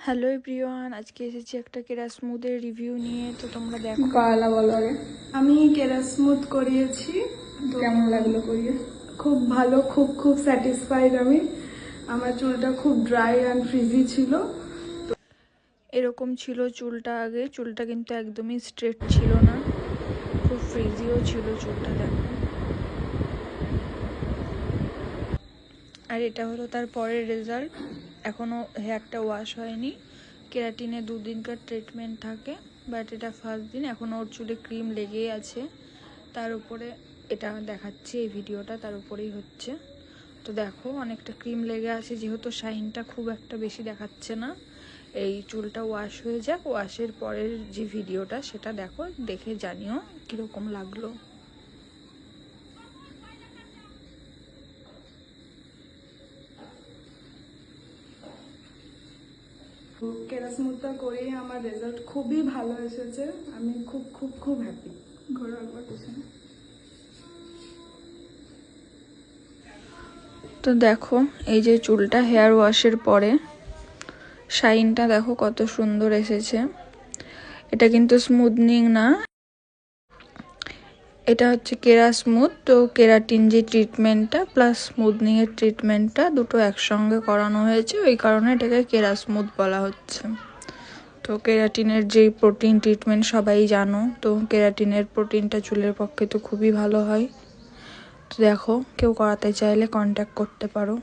Hello everyone, আজকে এসেছি একটা কেরাসমুথের রিভিউ নিয়ে। তো তোমরা দেখো। পালা বলো আগে, আমি কেরাসমুথ করিয়েছি। তো কেমন লাগলো করিয়ে? খুব ভালো, খুব স্যাটিসফাইড আমি। আমার চুলটা খুব ড্রাই অ্যান্ড ফ্রিজি ছিল। এরকম ছিল চুলটা আগে। চুলটা কিন্তু একদমই স্ট্রেট ছিল না, খুব ফ্রিজিও ছিল চুলটা, দেখো। আর এটা হলো তার পরের রেজাল্ট। এখনও হেয়ারটা ওয়াশ হয়নি। কেরাটিনে 2 দিনকার ট্রিটমেন্ট থাকে, বাট এটা ফার্স্ট দিন। এখনও ওর চুলে ক্রিম লেগেই আছে। তার উপরে এটা দেখাচ্ছি, এই ভিডিওটা তার উপরেই হচ্ছে। তো দেখো, অনেকটা ক্রিম লেগে আছে, যেহেতু শাইনটা খুব একটা বেশি দেখাচ্ছে না। এই চুলটা ওয়াশ হয়ে যাক, ওয়াশের পরের যে ভিডিওটা সেটা দেখো, দেখে জানিও কীরকম লাগলো। কেরাসমুথটা করিয়ে আমার রেজাল্ট খুবই ভালো এসেছে। আমি খুব হ্যাপি। ঘোরো একবার পিছনে। তো দেখো, এই যে চুলটা হেয়ার ওয়াশের পরে শাইনটা দেখো কত সুন্দর এসেছে। এটা কিন্তু স্মুথনিং না, এটা হচ্ছে কেরাসমুথ। তো কেরাটিন যে ট্রিটমেন্টটা প্লাস স্মুথনিংয়ের ট্রিটমেন্টটা দুটো একসঙ্গে করানো হয়েছে, ওই কারণে এটাকে কেরাসমুথ বলা হচ্ছে। তো কেরাটিনের যে প্রোটিন ট্রিটমেন্ট সবাই জানো, তো কেরাটিনের প্রোটিনটা চুলের পক্ষে তো খুবই ভালো হয়। তো দেখো, কেউ করাতে চাইলে কন্ট্যাক্ট করতে পারো।